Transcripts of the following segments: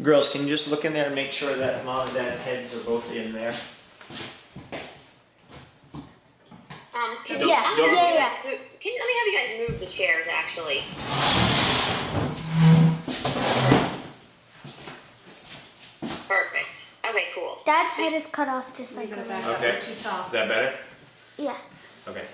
Girls, can you just look in there and make sure that Mom and Dad's heads are both in there? Can Don't- you, don't- let me have you guys move the chairs, actually. Perfect. Okay, cool. Dad's head is cut off just like You're a gonna back red. up. Okay. You're too tall. Is that better? Yeah. Okay.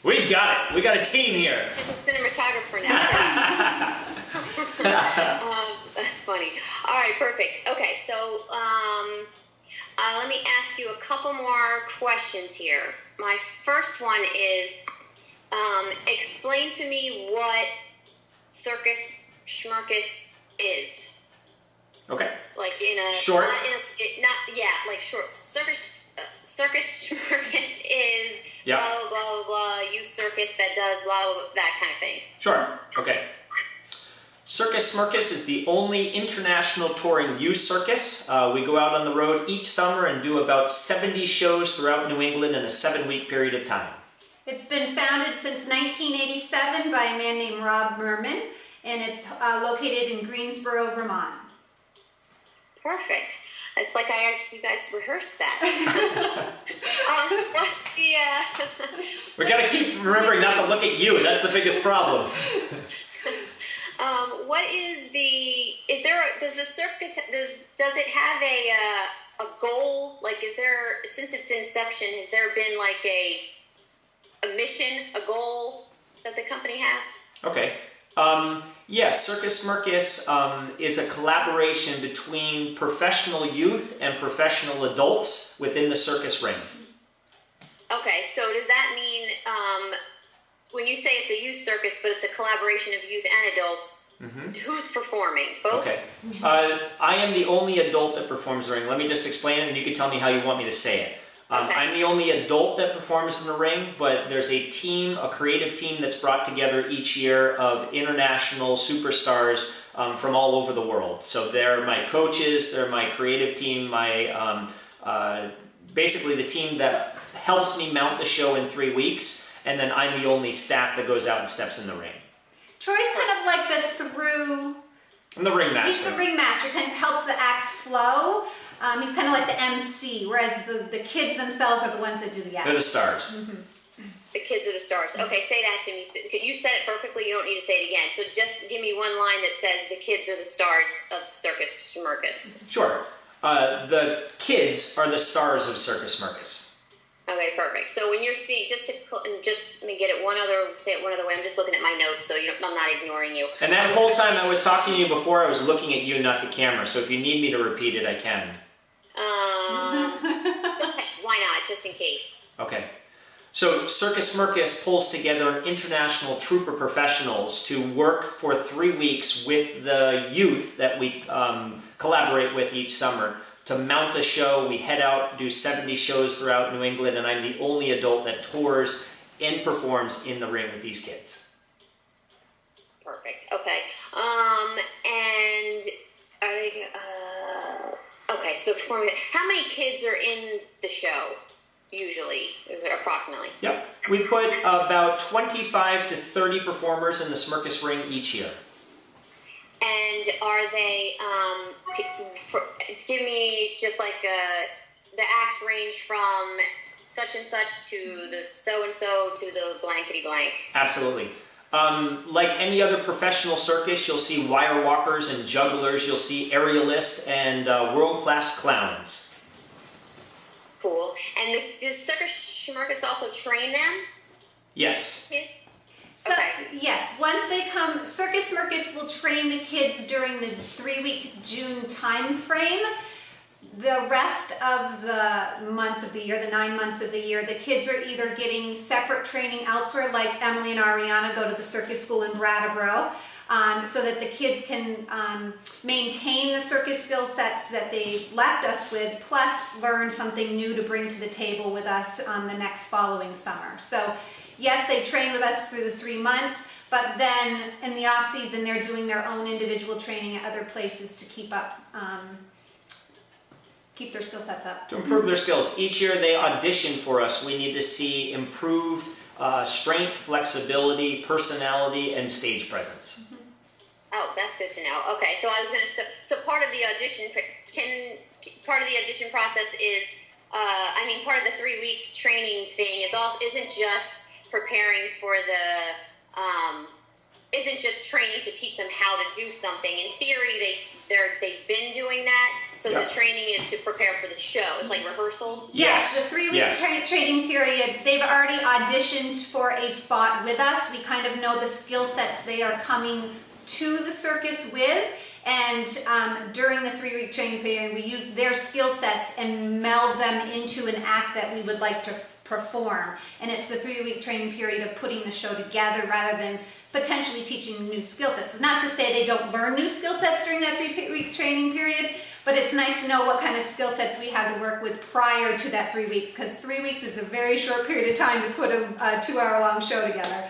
We got it. We got a team here. She's a cinematographer now. That's funny. All right, perfect. Okay, so let me ask you a couple more questions here. My first one is, explain to me what circus schmirkus is. Okay. Like in a Short? like short. Circus schmirkus is Yeah. blah blah blah blah. You circus that does blah blah, blah that kind of thing. Sure. Okay. Circus Smirkus is the only international touring youth circus. We go out on the road each summer and do about 70 shows throughout New England in a 7-week period of time. It's been founded since 1987 by a man named Rob Merman, and it's located in Greensboro, Vermont. Perfect. It's like you guys rehearsed that. What the? We gotta keep remembering not to look at you. That's the biggest problem. What is the? Is there? Does the circus does it have a goal? Like, is there, since its inception, has there been like a mission, a goal that the company has? Okay. Yes, Circus Smirkus is a collaboration between professional youth and professional adults within the circus ring. Okay, so does that mean when you say it's a youth circus, but it's a collaboration of youth and adults? Who's performing? Both? Okay. I am the only adult that performs the ring. Let me just explain it and you can tell me how you want me to say it. Okay. I'm the only adult that performs in the ring, but there's a team, a creative team that's brought together each year of international superstars from all over the world. So they're my coaches, they're my creative team, my basically the team that helps me mount the show in 3 weeks, and then I'm the only staff that goes out and steps in the ring. Troy's kind of like I'm the ring master. he's the ring master, kind of helps the acts flow. He's kind of like the MC, whereas the kids themselves are the ones that do the acts. They're the stars. The kids are the stars. Okay, say that to me. You said it perfectly. You don't need to say it again. So just give me one line that says the kids are the stars of Circus Smirkus. Sure. The kids are the stars of Circus Smirkus. Okay, perfect. So when you're seeing, just let me get it say it one other way. I'm just looking at my notes, so I'm not ignoring you. And that whole time I was talking to you before, I was looking at you, not the camera. So if you need me to repeat it, I can. Why not? Just in case. Okay. So Circus Smirkus pulls together an international troupe of professionals to work for 3 weeks with the youth that we collaborate with each summer to mount a show. We head out, do 70 shows throughout New England, and I'm the only adult that tours and performs in the ring with these kids. Perfect. Okay. And are they? Okay. So performing. How many kids are in the show? Usually, is there approximately? Yep. We put about 25 to 30 performers in the Smirkus ring each year. And are they, give me just like the acts range from such and such to the so-and-so to the blankety blank. Absolutely. Like any other professional circus, you'll see wire walkers and jugglers, you'll see aerialists and world-class clowns. Cool. And does Circus Smirkus also train them? Yes. Kids? So, Okay. yes, once they come, Circus Smirkus will train the kids during the 3-week June time frame. The rest of the months of the year, the 9 months of the year, the kids are either getting separate training elsewhere, like Emily and Ariana go to the circus school in Brattleboro, so that the kids can maintain the circus skill sets that they left us with, plus learn something new to bring to the table with us the next following summer. So yes, they train with us through the 3 months, but then in the off season, they're doing their own individual training at other places to keep up, keep their skill sets up. To improve their skills. Each year they audition for us. We need to see improved strength, flexibility, personality, and stage presence. Oh, that's good to know. Okay, so I was going to, so part part of the audition part of the audition process is part of the 3-week training thing isn't just preparing for isn't just training to teach them how to do something. In theory, they've been doing that, so the training is to prepare for the show. It's like rehearsals. Yes, the 3-week training period. They've already auditioned for a spot with us. We kind of know the skill sets they are coming to the circus with, and during the 3-week training period, we use their skill sets and meld them into an act that we would like to perform. And it's the 3-week training period of putting the show together rather than potentially teaching new skill sets. Not to say they don't learn new skill sets during that 3-week training period, but it's nice to know what kind of skill sets we had to work with prior to that 3 weeks, because 3 weeks is a very short period of time to put a 2-hour-long show together.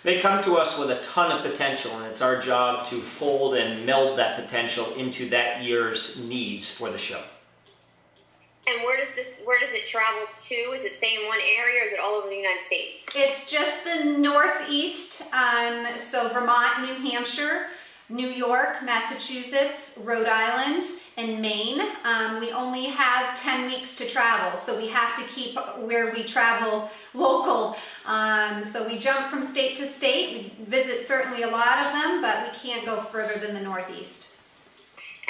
They come to us with a ton of potential, and it's our job to fold and meld that potential into that year's needs for the show. And where does it travel to? Is it stay in one area, or is it all over the United States? It's just the Northeast, so Vermont, New Hampshire, New York, Massachusetts, Rhode Island, and Maine. We only have 10 weeks to travel, so we have to keep where we travel local. So we jump from state to state. We visit certainly a lot of them, but we can't go further than the Northeast.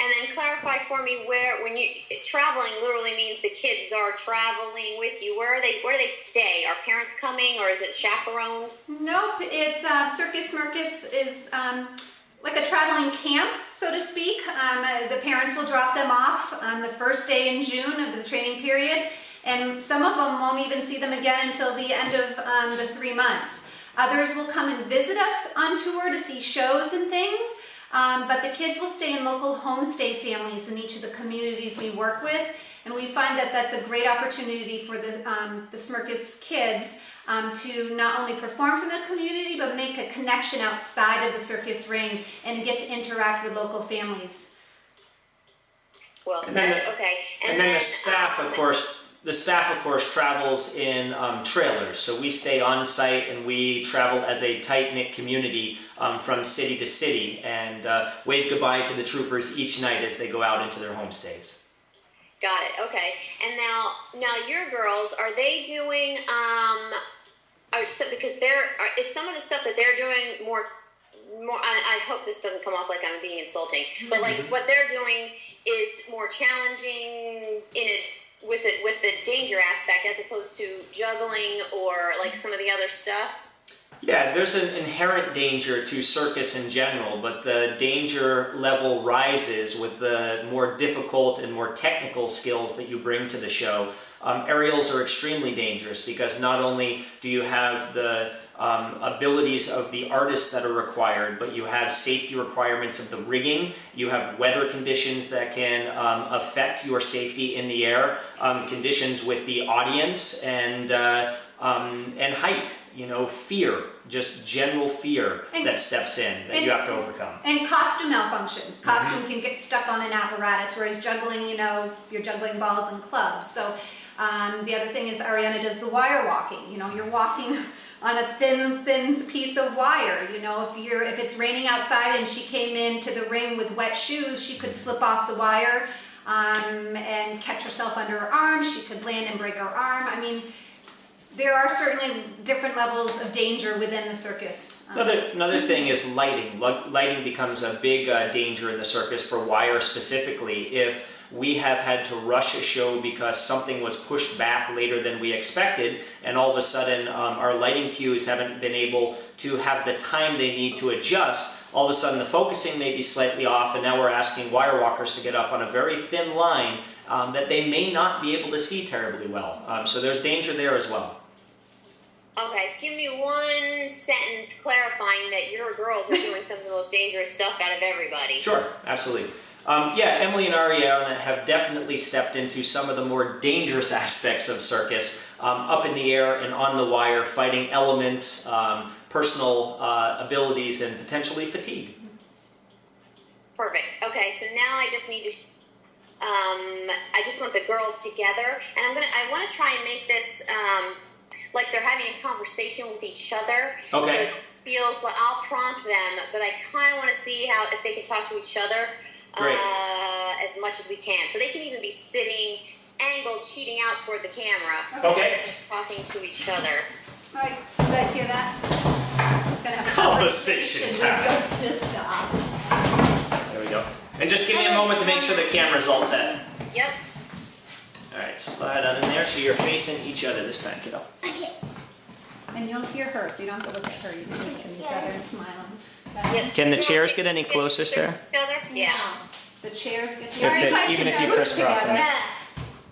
And then clarify for me when you traveling literally means the kids are traveling with you. Where do they stay? Are parents coming, or is it chaperoned? Nope. It's Circus Smirkus is like a traveling camp, so to speak. The parents will drop them off on the first day in June of the training period, and some of them won't even see them again until the end of the 3 months. Others will come and visit us on tour to see shows and things. But the kids will stay in local homestay families in each of the communities we work with, and we find that that's a great opportunity for the Smirkus kids to not only perform from the community, but make a connection outside of the circus ring and get to interact with local families. Well said. Okay. And then the staff, of course. The staff, of course, travels in trailers, so we stay on site and we travel as a tight-knit community from city to city and wave goodbye to the troopers each night as they go out into their homestays. Got it. Okay. And now your girls, are they doing? Because is some of the stuff that they're doing more. I hope this doesn't come off like I'm being insulting, but like what they're doing is more challenging with the danger aspect as opposed to juggling or like some of the other stuff? Yeah, there's an inherent danger to circus in general, but the danger level rises with the more difficult and more technical skills that you bring to the show. Aerials are extremely dangerous because not only do you have the abilities of the artists that are required, but you have safety requirements of the rigging, you have weather conditions that can affect your safety in the air, conditions with the audience, and height, fear, just general fear that steps in that you have to overcome. And costume malfunctions. Costume can get stuck on an apparatus, whereas juggling, you're juggling balls and clubs. So the other thing is Ariana does the wire walking. You're walking on a thin piece of wire. If it's raining outside and she came into the ring with wet shoes, she could slip off the wire and catch herself under her arm. She could land and break her arm. There are certainly different levels of danger within the circus. Another thing is lighting. Lighting becomes a big danger in the circus for wire specifically. If we have had to rush a show because something was pushed back later than we expected, and all of a sudden our lighting cues haven't been able to have the time they need to adjust, all of a sudden the focusing may be slightly off, and now we're asking wire walkers to get up on a very thin line that they may not be able to see terribly well. So there's danger there as well. Okay, give me one sentence clarifying that your girls are doing some of the most dangerous stuff out of everybody. Sure, absolutely. Emily and Ariana have definitely stepped into some of the more dangerous aspects of circus, up in the air and on the wire, fighting elements, personal abilities, and potentially fatigue. Perfect. Okay, so now I just need to. I just want the girls together, and I want to try and make this like they're having a conversation with each other. Okay. So it feels like I'll prompt them, but I kind of want to see if they can talk to each other. Great. much as we can. So they can even be sitting angled, cheating out toward the camera. Okay. And talking to each other. All right, you guys hear that? I'm gonna have a Conversation with time. your sister. There we go. And just give me a moment to make sure the camera's all set. Yep. All right, slide on in there so you're facing each other this time, kiddo. Okay. And you'll hear her, so you don't have to look at her. You can look at each other and smile. Yep. Can the chairs get any closer, Sarah? Each other? Yeah. The chairs get If they- even if you crisscross them. Yeah.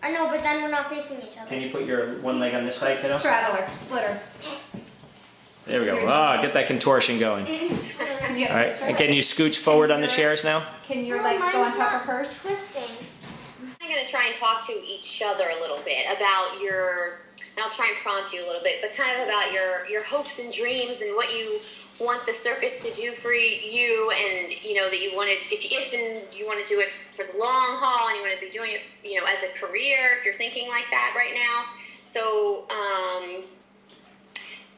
I know, but then we're not facing each other. Can you put your one leg on this side, kiddo? Straddler, splitter. There we go. Ah, get that contortion going. All right, and can you scooch forward on the chairs now? Can your No, legs go on mine's top not of hers? Twisting. I'm going to try and talk to each other a little bit about your, and I'll try and prompt you a little bit, but kind of about your hopes and dreams and what you want the circus to do for you, and you know that you want to, if and you want to do it for the long haul, and you want to be doing it, you know, as a career, if you're thinking like that right now. So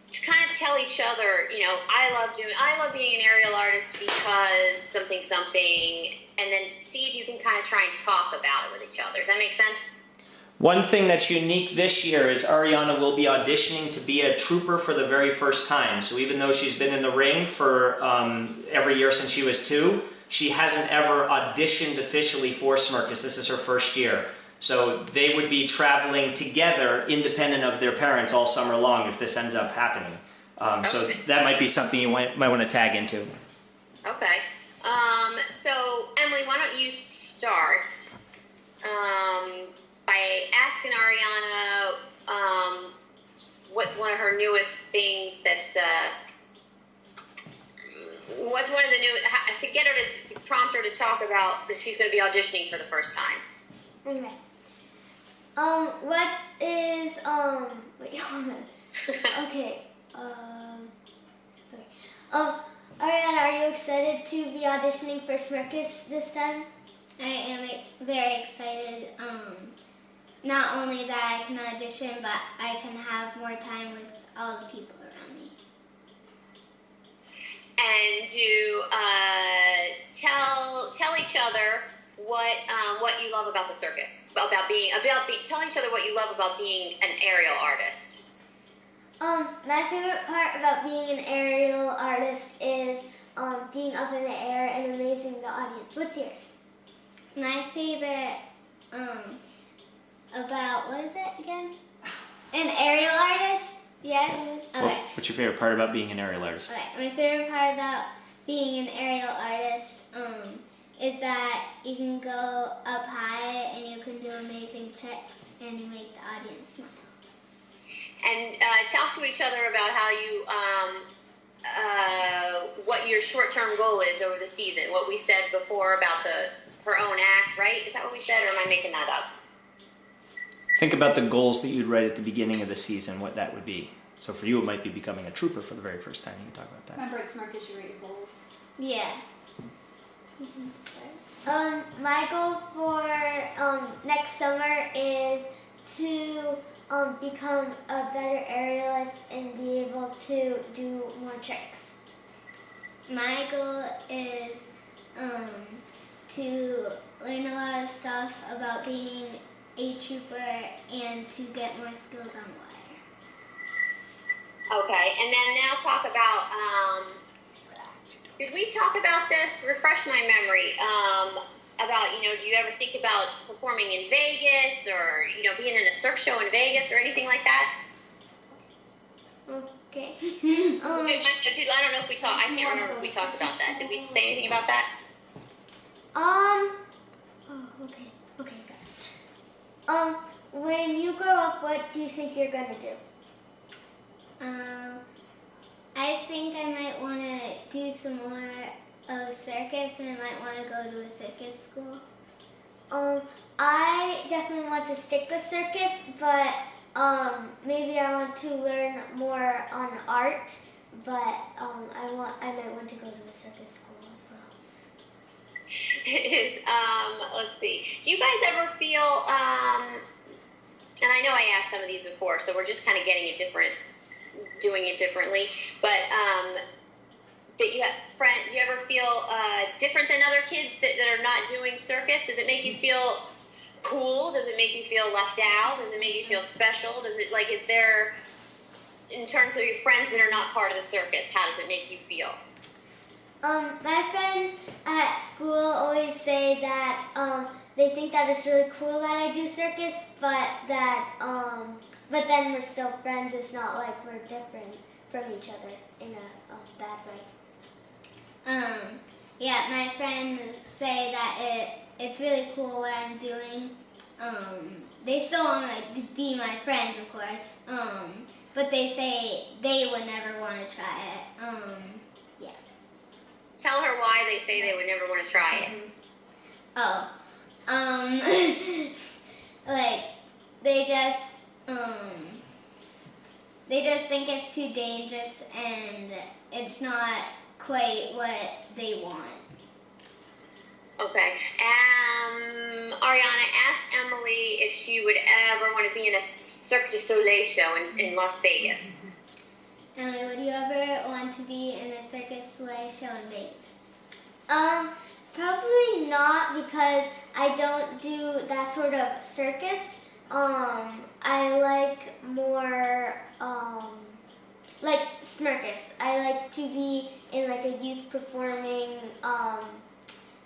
just kind of tell each other, you know, I love being an aerial artist because something, and then see if you can kind of try and talk about it with each other. Does that make sense? One thing that's unique this year is Ariana will be auditioning to be a trooper for the very first time. So even though she's been in the ring for every year since she was 2, she hasn't ever auditioned officially for Smirkus. This is her first year. So they would be traveling together, independent of their parents, all summer long if this ends up happening. So that might be something you might want to tag into. Okay. So Emily, why don't you start by asking Ariana what's one of her newest things that's what's one of the new to get her to prompt her to talk about that she's going to be auditioning for the first time. Okay. What is, wait, hold on. Okay, Ariana, are you excited to be auditioning for Smirkus this time? I am very excited. Not only that I can audition, but I can have more time with all the people around me. And to tell each other what you love about the circus, tell each other what you love about being an aerial artist. My favorite part about being an aerial artist is being up in the air and amazing the audience. What's yours? My favorite, about, what is it again? An aerial artist? Yes? Okay. What's your favorite part about being an aerial artist? Okay, my favorite part about being an aerial artist is that you can go up high and you can do amazing tricks and you make the audience smile. And talk to each other about how you, what your short-term goal is over the season. What we said before about her own act, right? Is that what we said, or am I making that up? Think about the goals that you'd write at the beginning of the season, what that would be. So for you, it might be becoming a trooper for the very first time. You can talk about that. Remember, it's Smirkus, you rate your goals. Yeah. My goal for next summer is to become a better aerialist and be able to do more tricks. My goal is to learn a lot of stuff about being a trooper and to get more skills on wire. Okay, and then now talk about, did we talk about this? Refresh my memory. About, you know, do you ever think about performing in Vegas or, you know, being in a circus show in Vegas or anything like that? Okay. I don't know if we talked, I can't remember if we talked about that. Did we say anything about that? Oh, okay, got it. When you grow up, what do you think you're gonna do? I think I might want to do some more of circus, and I might want to go to a circus school. I definitely want to stick with circus, but maybe I want to learn more on art. But I might want to go to a circus school as well. Let's see. Do you guys ever feel? And I know I asked some of these before, so we're just kind of doing it differently. But that you have do you ever feel different than other kids that are not doing circus? Does it make you feel cool? Does it make you feel left out? Does it make you feel special? Does it, like, is there, in terms of your friends that are not part of the circus, how does it make you feel? My friends at school always say that they think that it's really cool that I do circus, but that but then we're still friends. It's not like we're different from each other in a bad way. Yeah, my friends say that it's really cool what I'm doing. They still want to be my friends, of course. But they say they would never want to try it. Yeah. Tell her why they say they would never want to try it. Oh. Like, they just think it's too dangerous and it's not quite what they want. Okay. Ariana, ask Emily if she would ever want to be in a Cirque du Soleil show in Las Vegas. Emily, would you ever want to be in a Cirque du Soleil show in Vegas? Probably not, because I don't do that sort of circus. I like more like smirkus. I like to be in like a youth performing,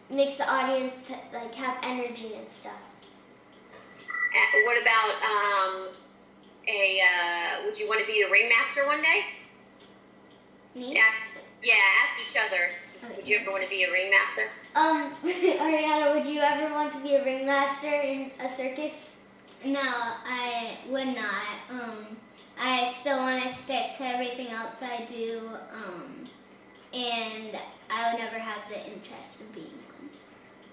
makes the audience like have energy and stuff. What about would you want to be the ringmaster one day? Me? Ask each other. Okay. Would you ever want to be a ringmaster? Ariana, would you ever want to be a ringmaster in a circus? No, I would not. I still want to stick to everything else I do, and I would never have the interest of being one.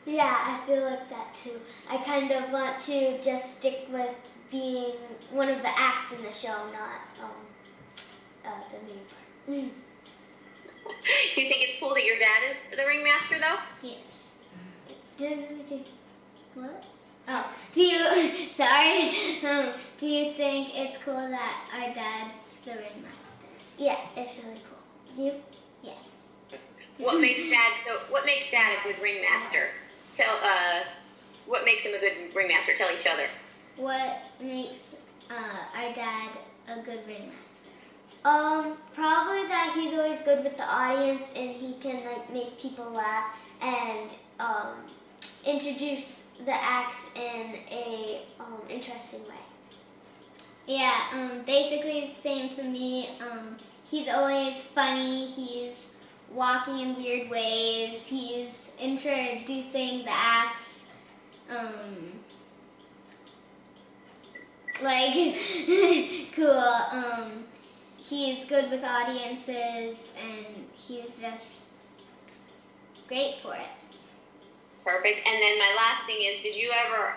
Yeah, I feel like that too. I kind of want to just stick with being one of the acts in the show, not the main part. Do you think it's cool that your dad is the ringmaster, though? Yes. What? Oh, do you think it's cool that our dad's the ringmaster? Yeah, it's really cool. You? Yes. What makes Dad a good ringmaster? What makes him a good ringmaster? Tell each other. What makes our dad a good ringmaster? Probably that he's always good with the audience and he can like make people laugh and introduce the acts in a interesting way. Yeah, basically the same for me. He's always funny. He's walking in weird ways. He's introducing the acts. Cool. He's good with audiences, and he's just great for it. Perfect. And then my last thing is, did you ever,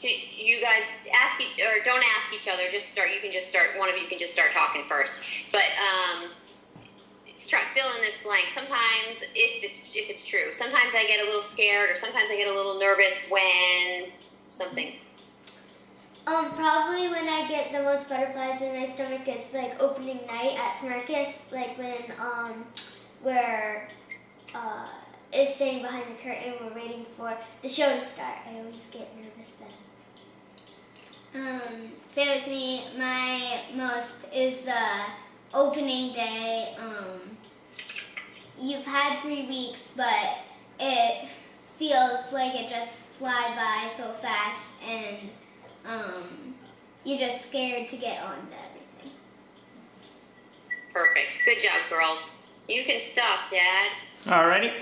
you guys don't ask each other, one of you can just start talking first. But fill in this blank. Sometimes, if it's true, sometimes I get a little scared or sometimes I get a little nervous when something. Probably when I get the most butterflies in my stomach, it's like opening night at Smirkus, like when we're is staying behind the curtain, we're waiting for the show to start. I always get nervous then. Same with me. My most is the opening day. You've had 3 weeks, but it feels like it just flies by so fast, and you're just scared to get on to everything. Perfect. Good job, girls. You can stop, Dad. Alrighty.